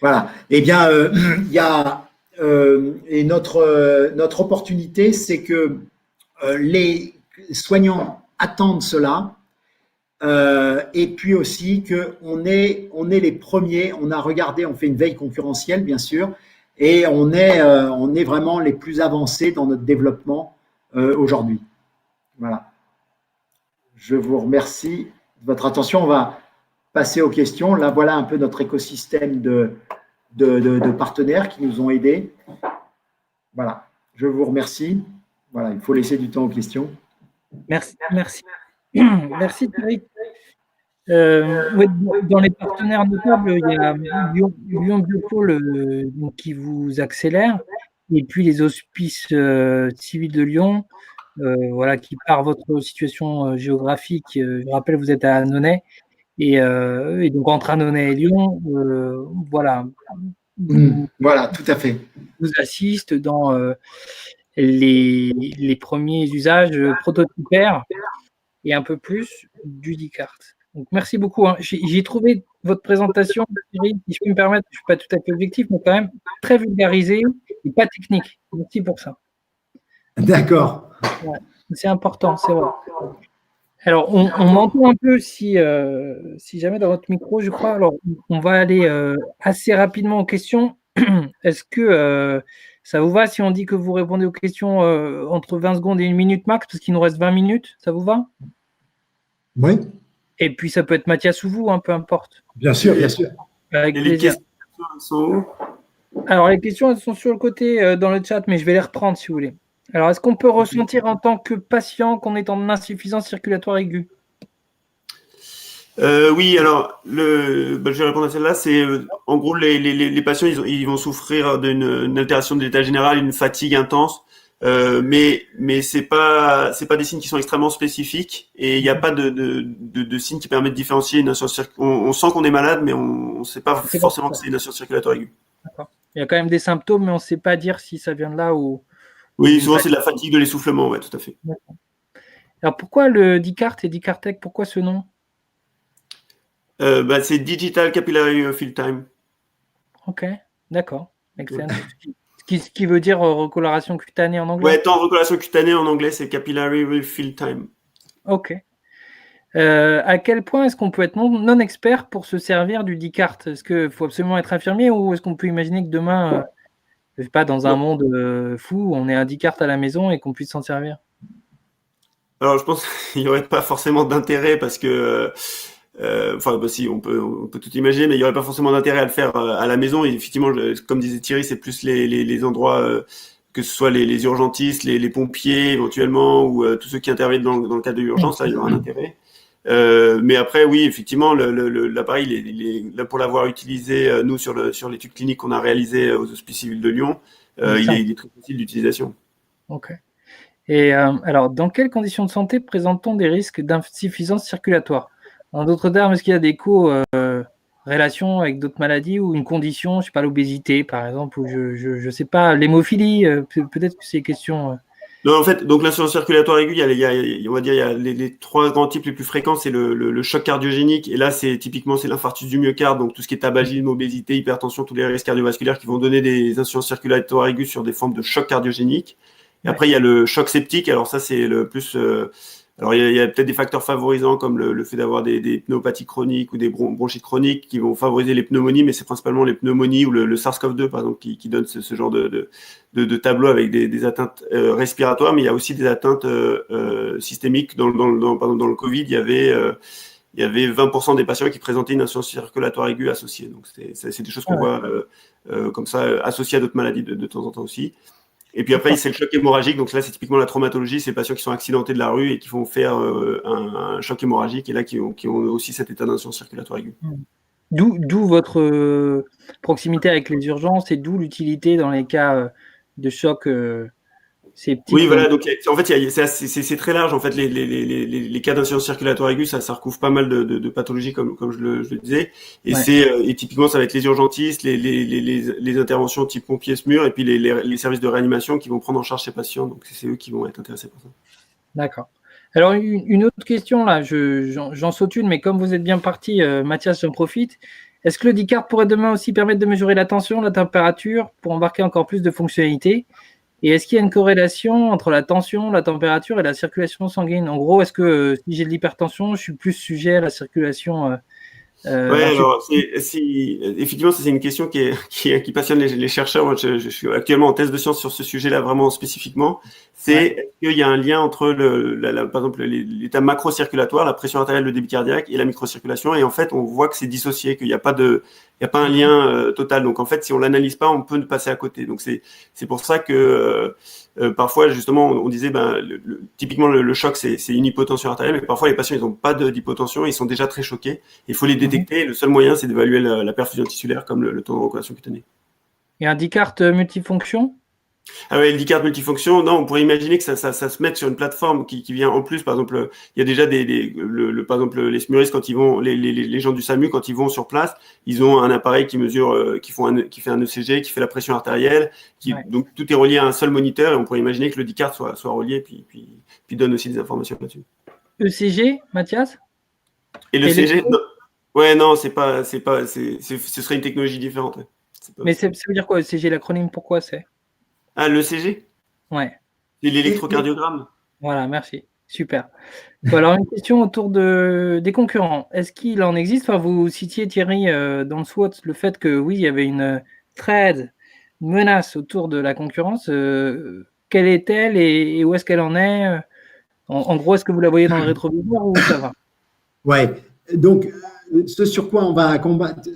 Voilà. Eh bien, il y a et notre opportunité, c'est que les soignants attendent cela, et puis aussi qu'on est les premiers. On a regardé, on fait une veille concurrentielle, bien sûr, et on est vraiment les plus avancés dans notre développement aujourd'hui. Voilà. Je vous remercie de votre attention. On va passer aux questions. Là, voilà un peu notre écosystème de partenaires qui nous ont aidés. Voilà. Je vous remercie. Voilà, il faut laisser du temps aux questions. Merci. Merci, Thierry. Dans les partenaires notables, il y a Lyon Biopôle qui vous accélère, et puis les Hospices civils de Lyon, voilà, qui par votre situation géographique, je rappelle, vous êtes à Annonay, et donc entre Annonay et Lyon, voilà. Voilà, tout à fait. Vous assiste dans les premiers usages prototypaires et un peu plus du Descartes. Donc merci beaucoup. Hein. J'ai trouvé votre présentation, Thierry, si je peux me permettre, je ne suis pas tout à fait objectif, mais quand même très vulgarisée et pas technique. Merci pour ça. D'accord. Ouais, c'est important, c'est vrai. Alors, on m'entend un peu si jamais dans votre micro, je crois. Alors, on va aller assez rapidement aux questions. Est-ce que ça vous va si on dit que vous répondez aux questions entre 20 secondes et 1 minute max, parce qu'il nous reste 20 minutes? Ça vous va? Oui, Et puis, ça peut être Mathias ou vous, hein, peu importe. bien sûr, bien sûr. Avec Et les plaisir. questions sont où? Alors, les questions, elles sont sur le côté dans le chat, mais je vais les reprendre si vous voulez. Alors, est-ce qu'on peut ressentir en tant que patient qu'on est en insuffisance circulatoire aiguë? Oui, alors je vais répondre à celle-là. C'est en gros les patients, ils vont souffrir d'une altération de l'état général, une fatigue intense, mais c'est pas des signes qui sont extrêmement spécifiques et il n'y a pas de signes qui permettent de différencier une insuffisance circulatoire. On sent qu'on est malade, mais on ne sait pas forcément que c'est une insuffisance circulatoire aiguë. D'accord. Il y a quand même des symptômes, mais on ne sait pas dire si ça vient de là ou. Oui, souvent c'est de la fatigue, de l'essoufflement, ouais, tout à fait. Alors pourquoi le Dicart et Dicartec? Pourquoi ce nom? C'est Digital Capillary Fill Time. Ok, d'accord. Excellent. Ce qui veut dire recoloration cutanée en anglais? Ouais, temps de recoloration cutanée en anglais, c'est Capillary Fill Time. Ok. À quel point est-ce qu'on peut être non expert pour se servir du Dicart? Est-ce qu'il faut absolument être infirmier ou est-ce qu'on peut imaginer que demain, je ne sais pas, dans un monde fou, on ait un Dicart à la maison et qu'on puisse s'en servir? Alors, je pense qu'il n'y aurait pas forcément d'intérêt parce que, si, on peut tout imaginer, mais il n'y aurait pas forcément d'intérêt à le faire à la maison. Et effectivement, comme disait Thierry, c'est plus les endroits, que ce soit les urgentistes, les pompiers éventuellement, ou tous ceux qui interviennent dans le cadre de l'urgence, là, il y aura un intérêt. Mais après, oui, effectivement, l'appareil, là pour l'avoir utilisé, nous, sur l'étude clinique qu'on a réalisée aux Hospices civils de Lyon, il est très facile d'utilisation. Ok. Et alors, dans quelles conditions de santé présente-t-on des risques d'insuffisance circulatoire? En d'autres termes, est-ce qu'il y a des corrélations avec d'autres maladies ou une condition, je ne sais pas, l'obésité par exemple, ou je sais pas, l'hémophilie, peut-être que c'est des questions. Non, en fait, donc l'insuffisance circulatoire aiguë, on va dire, il y a les trois grands types les plus fréquents, c'est le choc cardiogénique, et là, c'est l'infarctus du myocarde, donc tout ce qui est tabagisme, obésité, hypertension, tous les risques cardiovasculaires qui vont donner des insuffisances circulatoires aiguës sur des formes de choc cardiogénique. Et après, il y a le choc septique, alors ça, c'est le plus. Alors, il y a peut-être des facteurs favorisants comme le fait d'avoir des pneumopathies chroniques ou des bronchites chroniques qui vont favoriser les pneumonies, mais c'est principalement les pneumonies ou le SARS-CoV-2, par exemple, qui donne ce genre de tableau avec des atteintes respiratoires, mais il y a aussi des atteintes systémiques. Dans le Covid, il y avait 20% des patients qui présentaient une insuffisance circulatoire aiguë associée. Donc, c'est des choses qu'on voit comme ça, associées à d'autres maladies de temps en temps aussi. Et puis après, c'est le choc hémorragique. Donc là, c'est typiquement la traumatologie. C'est les patients qui sont accidentés de la rue et qui vont faire un choc hémorragique et là, qui ont aussi cet état d'insuffisance circulatoire aiguë. D'où votre proximité avec les urgences et d'où l'utilité dans les cas de choc septique. Oui, voilà. Donc, en fait, c'est très large. En fait, les cas d'insuffisance circulatoire aiguë, ça recouvre pas mal de pathologies, comme je le disais. Et et typiquement, ça va être les urgentistes, les interventions type pompiers SMUR, et puis les services de réanimation qui vont prendre en charge ces patients. Donc, c'est eux qui vont être intéressés par ça. D'accord. Alors, une autre question, là, j'en saute une, mais comme vous êtes bien parti, Mathias, j'en profite. Est-ce que le Dicart pourrait demain aussi permettre de mesurer la tension, la température, pour embarquer encore plus de fonctionnalités? Et est-ce qu'il y a une corrélation entre la tension, la température et la circulation sanguine? En gros, est-ce que si j'ai de l'hypertension, je suis plus sujet à la circulation alors effectivement, c'est une question qui passionne les chercheurs. Moi, je suis actuellement en thèse de science sur ce sujet-là, vraiment spécifiquement. Est-ce qu'il y a un lien entre par exemple, l'état macrocirculatoire, la pression artérielle, le débit cardiaque et la microcirculation? Et en fait, on voit que c'est dissocié, qu'il n'y a pas un lien total. Donc en fait, si on l'analyse pas, on peut passer à côté. Donc c'est pour ça que parfois, justement, on disait, typiquement le choc, c'est une hypotension artérielle, mais parfois les patients, ils n'ont pas d'hypotension, ils sont déjà très choqués. Il faut les détecter. Le seul moyen, c'est d'évaluer la perfusion tissulaire, comme le taux de recoagulation cutanée. Et un Dicart multifonction? Ah ouais, le Dicart multifonction, non, on pourrait imaginer que ça se mette sur une plateforme qui vient en plus. Par exemple, il y a déjà par exemple, les SMURistes, quand ils vont, les gens du SAMU, quand ils vont sur place, ils ont un appareil qui mesure, qui fait un ECG, qui fait la pression artérielle, donc tout est relié à un seul moniteur, et on pourrait imaginer que le Dicart soit relié, puis donne aussi des informations là-dessus. ECG, Mathias? Et l'ECG, Ouais, non, ce serait une technologie différente. Ouais. Mais ça veut dire quoi, ECG, l'acronyme, pourquoi c'est? Ah, l'ECG? Ouais. C'est l'électrocardiogramme. Voilà, merci. Super. Bon, alors, une question autour des concurrents. Est-ce qu'il en existe? Enfin, vous citiez, Thierry, dans le SWOT, le fait que oui, il y avait une thread, une menace autour de la concurrence. Quelle est-elle et où est-ce qu'elle en est? En gros, est-ce que vous la voyez dans le rétroviseur ou ça va? Ouais. Donc, ce sur quoi on va combattre,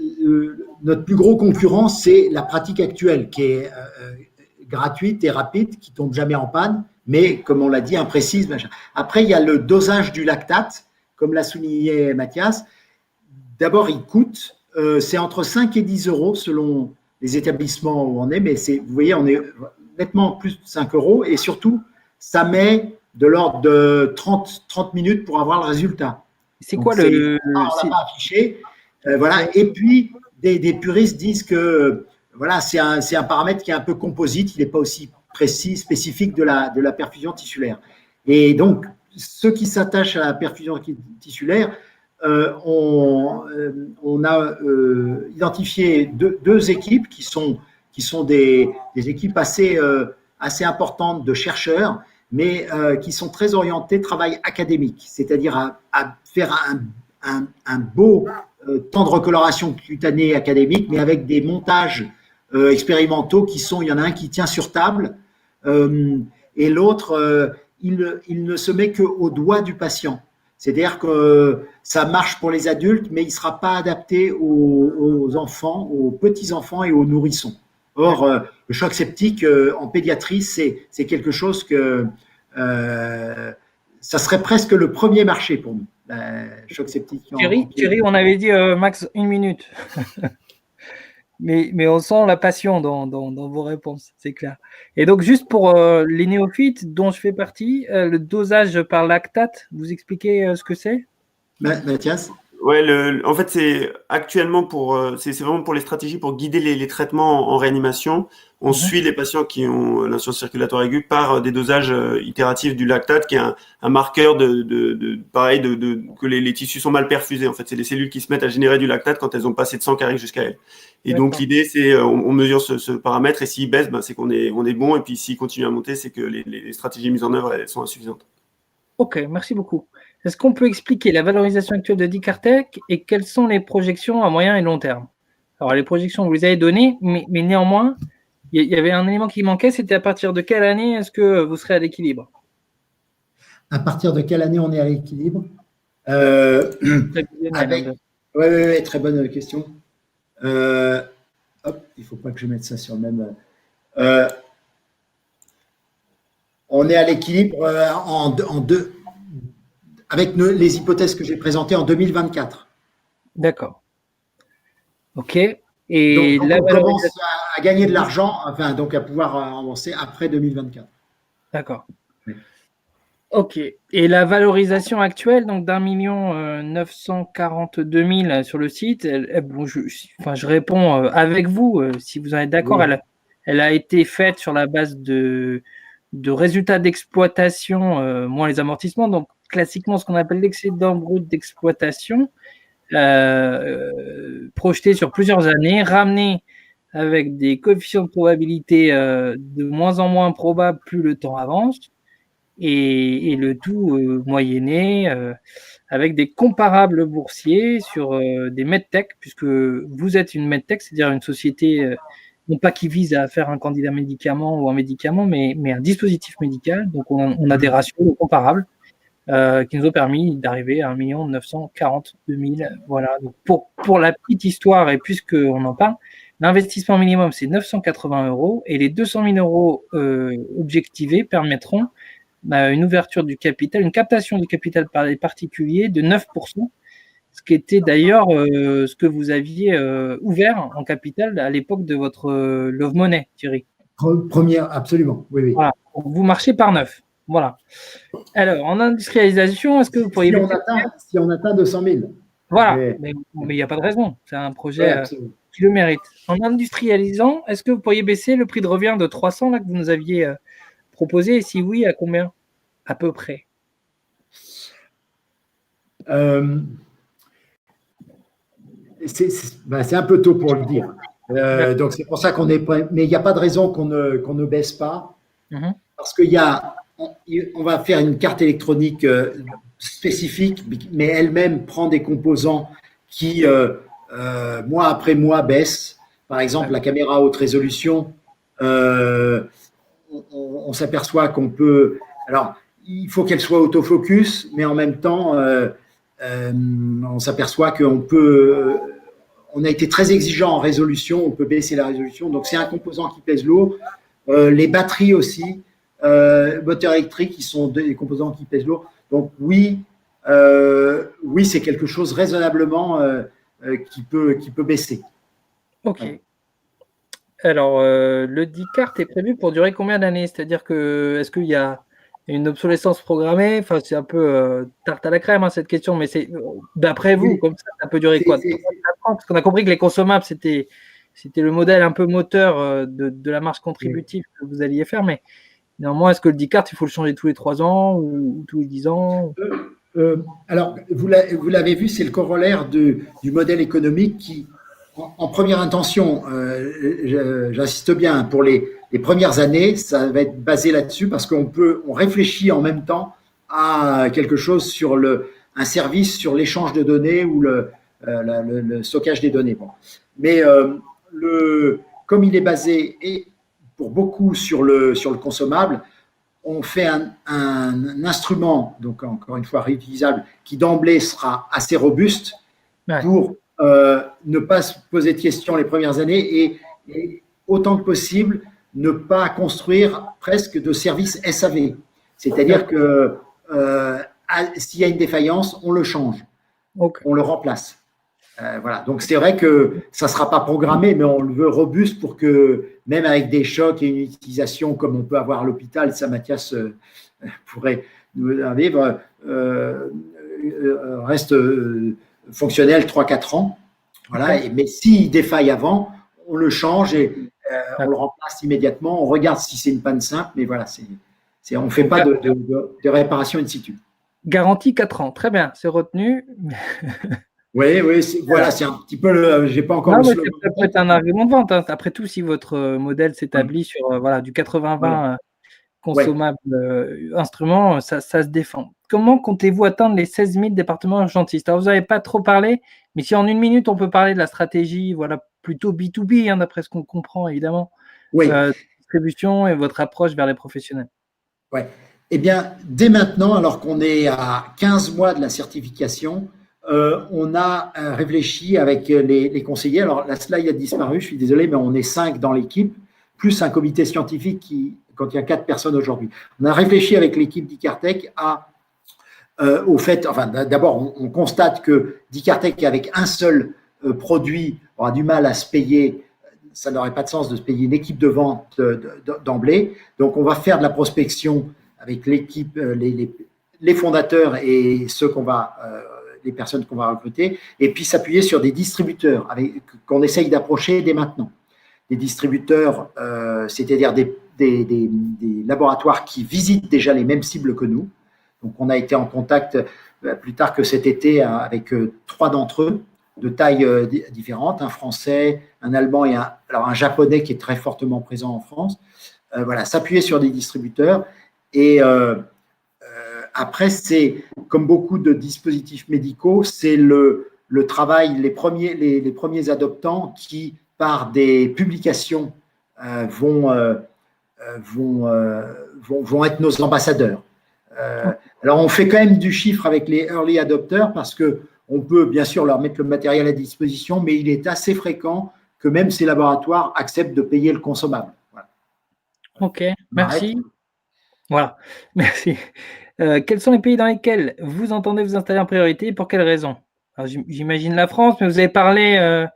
notre plus gros concurrent, c'est la pratique actuelle qui est gratuite et rapide, qui tombe jamais en panne, mais comme on l'a dit, imprécise. Machin. Après, il y a le dosage du lactate, comme l'a souligné Mathias. D'abord, il coûte, c'est entre 5 et 10 euros selon les établissements où on est, mais vous voyez, on est nettement plus de 5 euros et surtout, ça met de l'ordre de 30 minutes pour avoir le résultat. C'est Donc, quoi on ne l'a pas affiché. Voilà. Et puis, des puristes disent que voilà, c'est un paramètre qui est un peu composite, il n'est pas aussi précis, spécifique de la perfusion tissulaire. Et donc, ceux qui s'attachent à la perfusion tissulaire, on a identifié deux équipes qui sont des équipes assez importantes de chercheurs, mais qui sont très orientées travail académique, c'est-à-dire à faire un beau temps de recoloration cutanée académique, mais avec des montages expérimentaux il y en a un qui tient sur table et l'autre, il ne se met qu'au doigt du patient. C'est-à-dire que ça marche pour les adultes, mais il ne sera pas adapté aux enfants, aux petits-enfants et aux nourrissons. Or, le choc septique en pédiatrie, c'est quelque chose que ça serait presque le premier marché pour nous, le choc septique. Thierry, on avait dit max 1 minute. Mais on sent la passion dans vos réponses, c'est clair. Et donc, juste pour les néophytes dont je fais partie, le dosage par lactate, vous expliquez ce que c'est? Mathias? Ouais, en fait, c'est actuellement c'est vraiment pour les stratégies pour guider les traitements en réanimation. On suit les patients qui ont l'insuffisance circulatoire aiguë par des dosages itératifs du lactate, qui est un marqueur pareil, que les tissus sont mal perfusés. En fait, c'est les cellules qui se mettent à générer du lactate quand elles ont pas assez de sang qui arrive jusqu'à elles. Et donc, l'idée, c'est, on mesure ce paramètre, et s'il baisse, c'est qu'on est bon, et puis s'il continue à monter, c'est que les stratégies mises en œuvre, elles sont insuffisantes. Ok, merci beaucoup. Est-ce qu'on peut expliquer la valorisation actuelle de Dicartec et quelles sont les projections à moyen et long terme? Alors, les projections, vous les avez données, mais néanmoins, il y avait un élément qui manquait, c'était à partir de quelle année est-ce que vous serez à l'équilibre? À partir de quelle année on est à l'équilibre? Oui, très bonne question. Il ne faut pas que je mette ça sur le même. On est à l'équilibre avec les hypothèses que j'ai présentées en 2024. D'accord. Ok. Et donc on commence à gagner de l'argent, enfin, donc à pouvoir avancer après 2024. D'accord. Oui. Ok. Et la valorisation actuelle, donc d'1 942 000 sur le site, bon, je réponds avec vous, si vous en êtes d'accord, oui. Elle a été faite sur la base de résultats d'exploitation, moins les amortissements, donc classiquement ce qu'on appelle l'excédent brut d'exploitation, projeté sur plusieurs années, ramené avec des coefficients de probabilité de moins en moins probables plus le temps avance, et le tout moyenné avec des comparables boursiers sur des medtech, puisque vous êtes une medtech, c'est-à-dire une société non pas qui vise à faire un candidat médicament ou un médicament, mais un dispositif médical. Donc on a des ratios comparables qui nous ont permis d'arriver à 1 942 000. Voilà. Donc pour la petite histoire, et puisqu'on en parle, l'investissement minimum, c'est 980 € et les 200 000 € objectivés permettront une ouverture du capital, une captation du capital par les particuliers de 9%, ce qui était d'ailleurs ce que vous aviez ouvert en capital à l'époque de votre Love Money, Thierry. Première, absolument, oui. Voilà. Vous marchez par 9. Voilà. Alors, en industrialisation, est-ce que vous pourriez... Si on atteint 200 000. Voilà, mais il n'y a pas de raison. C'est un projet qui le mérite. En industrialisant, est-ce que vous pourriez baisser le prix de revient de 300 là, que vous nous aviez proposé? Et si oui, à combien à peu près? c'est un peu tôt pour le dire. Donc, c'est pour ça qu'on est prêt. Mais il n'y a pas de raison qu'on ne baisse pas. Parce on va faire une carte électronique spécifique, mais elle-même prend des composants qui, mois après mois, baissent. Par exemple, la caméra à haute résolution, on s'aperçoit qu'on peut… Alors, il faut qu'elle soit autofocus, mais en même temps, on s'aperçoit qu'on peut… on a été très exigeant en résolution, on peut baisser la résolution. Donc, c'est un composant qui pèse lourd. Les batteries aussi, moteurs électriques, qui sont des composants qui pèsent lourd. Donc, oui, c'est quelque chose raisonnablement qui peut baisser. Ok. Alors, le D-Cart est prévu pour durer combien d'années? C'est-à-dire que, est-ce qu'il y a une obsolescence programmée? Enfin, c'est un peu tarte à la crème, hein, cette question, mais c'est d'après vous, comme ça peut durer quoi? 3 4 ans? Parce qu'on a compris que les consommables, c'était le modèle un peu moteur de la marge contributive que vous alliez faire, mais néanmoins, est-ce que le D-Cart, il faut le changer tous les 3 ans ou tous les 10 ans? Alors, vous l'avez vu, c'est le corollaire du modèle économique qui, en première intention, j'insiste bien, pour les premières années, ça va être basé là-dessus parce on réfléchit en même temps à quelque chose sur un service sur l'échange de données ou le stockage des données. Bon. Mais comme il est basé et pour beaucoup sur le consommable, on fait un instrument, donc encore une fois réutilisable, qui d'emblée sera assez robuste pour ne pas se poser de questions les premières années et autant que possible ne pas construire presque de services SAV. C'est-à-dire que s'il y a une défaillance, on le change, on le remplace. Voilà. Donc c'est vrai que ça ne sera pas programmé, mais on le veut robuste pour que même avec des chocs et une utilisation comme on peut avoir à l'hôpital, ça Mathias pourrait nous vivre, reste fonctionnel 3-4 ans. Voilà. Mais s'il défaille avant, on le change et on le remplace immédiatement. On regarde si c'est une on simple, mais voilà, on ne fait pas de réparation in situ. Garantie 4 ans, très bien, c'est retenu. Oui, voilà, c'est un petit peu j'ai pas encore le slogan. Ça peut être un argument de vente. Hein. Après tout, si votre modèle s'établit sur du 80-20 consommable instrument, ça se défend. Comment comptez-vous atteindre les 16 000 départements urgentistes? Alors, vous n'avez pas trop parlé, mais si en une minute, on peut parler de la stratégie, plutôt B2B, hein, d'après ce qu'on comprend, évidemment, distribution et votre approche vers les professionnels. Oui. Eh bien, dès maintenant, alors qu'on est à 15 mois de la certification, on a réfléchi avec les conseillers. Alors, la slide a disparu, je suis désolé, mais on est 5 dans l'équipe, plus un comité scientifique quand il y a 4 personnes aujourd'hui. On a réfléchi avec l'équipe d'Icartech au fait, enfin, d'abord, on constate que d'Icartech, avec un seul produit, aura du mal à se payer. Ça n'aurait pas de sens de se payer une équipe de vente d'emblée. Donc, on va faire de la prospection avec l'équipe, les fondateurs et les personnes qu'on va recruter, et puis s'appuyer sur des distributeurs qu'on essaye d'approcher dès maintenant. Des distributeurs, c'est-à-dire des laboratoires qui visitent déjà les mêmes cibles que nous. Donc, on a été en contact plus tard que cet été avec 3 d'entre eux, de tailles différentes, un français, un allemand et un japonais qui est très fortement présent en France. Voilà, s'appuyer sur des distributeurs. Et après, c'est comme beaucoup de dispositifs médicaux, c'est le travail, les premiers adoptants qui, par des publications, vont être nos ambassadeurs. Alors, on fait quand même du chiffre avec les early adopters parce qu'on peut bien sûr leur mettre le matériel à disposition, mais il est assez fréquent que même ces laboratoires acceptent de payer le consommable. Voilà. Ok, merci. Voilà, merci. Quels sont les pays dans lesquels vous entendez vous installer en priorité et pour quelles raisons? Alors, j'imagine la France, mais vous avez parlé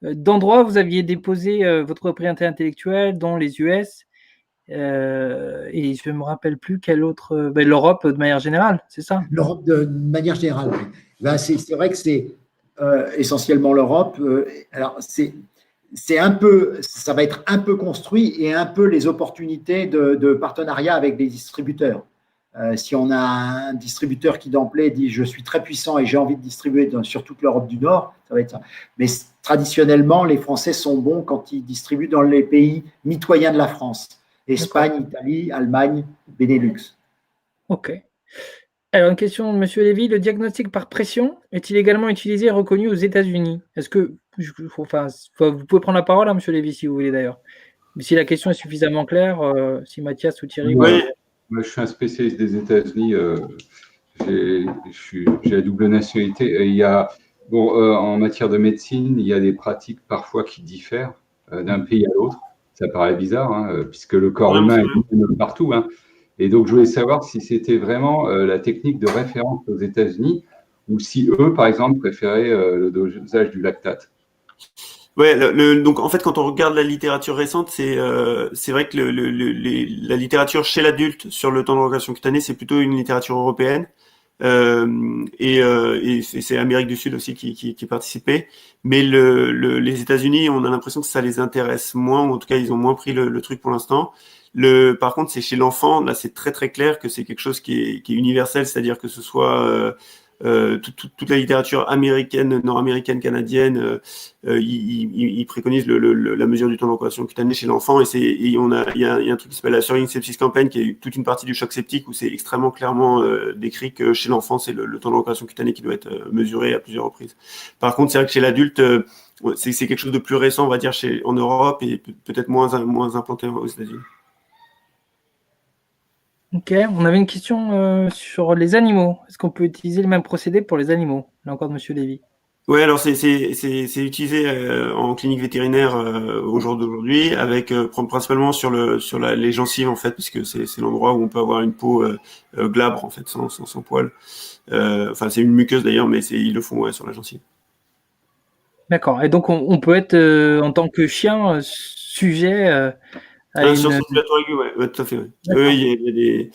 d'endroits où vous aviez déposé votre propriété intellectuelle, dont les US, et je ne me rappelle plus quel autre… l'Europe de manière générale, c'est ça? L'Europe de manière générale. Ben, c'est vrai que c'est essentiellement l'Europe. Alors, ça va être un peu construit et un peu les opportunités de partenariat avec des distributeurs. Si on a un distributeur qui d'emblée dit je suis très puissant et j'ai envie de distribuer sur toute l'Europe du Nord, ça va être ça. Mais traditionnellement, les Français sont bons quand ils distribuent dans les pays mitoyens de la France. Espagne, Italie, Allemagne, Benelux. Ok. Alors, une question de M. Lévy. Le diagnostic par pression est-il également utilisé et reconnu aux États-Unis? Est-ce que, enfin, vous pouvez prendre la parole, hein, M. Lévy, si vous voulez d'ailleurs. Mais si la question est suffisamment claire, si Mathias ou Thierry. Oui. Moi, je suis un spécialiste des États-Unis. J'ai la double nationalité. Et il y a, en matière de médecine, il y a des pratiques parfois qui diffèrent d'un pays à l'autre. Ça paraît bizarre, hein, puisque le corps humain est le même partout. Hein. Et donc, je voulais savoir si c'était vraiment la technique de référence aux États-Unis ou si eux, par exemple, préféraient le dosage du lactate. Ouais, donc en fait, quand on regarde la littérature récente, c'est vrai que la littérature chez l'adulte sur le temps de relocation cutanée, c'est plutôt une littérature européenne. Et c'est Amérique du Sud aussi qui participait. Mais les États-Unis, on a l'impression que ça les intéresse moins, ou en tout cas, ils ont moins pris le truc pour l'instant. Par contre, c'est chez l'enfant, là, c'est très très clair que c'est quelque chose qui est universel, c'est-à-dire que ce soit toute la littérature américaine, nord-américaine, canadienne, ils préconisent la mesure du temps de relocation cutanée chez l'enfant, et il y a un truc qui s'appelle la Surviving Sepsis Campaign, qui est toute une partie du choc septique où c'est extrêmement clairement décrit que chez l'enfant, c'est le temps de relocation cutanée qui doit être mesuré à plusieurs reprises. Par contre, c'est vrai que chez l'adulte, c'est quelque chose de plus récent, on va dire, en Europe, et peut-être moins implanté aux États-Unis. Ok, on avait une question sur les animaux. Est-ce qu'on peut utiliser le même procédé pour les animaux? Là encore de M. Lévy. Oui, alors c'est utilisé en clinique vétérinaire au jour d'aujourd'hui, avec principalement sur les gencives en fait, puisque c'est l'endroit où on peut avoir une peau glabre en fait, sans poils. Enfin, c'est une muqueuse d'ailleurs, mais ils le font sur la gencive. D'accord. Et donc on peut être en tant que chien sujet à sur circulatoire aigu, ouais, tout à fait. Ouais. Oui,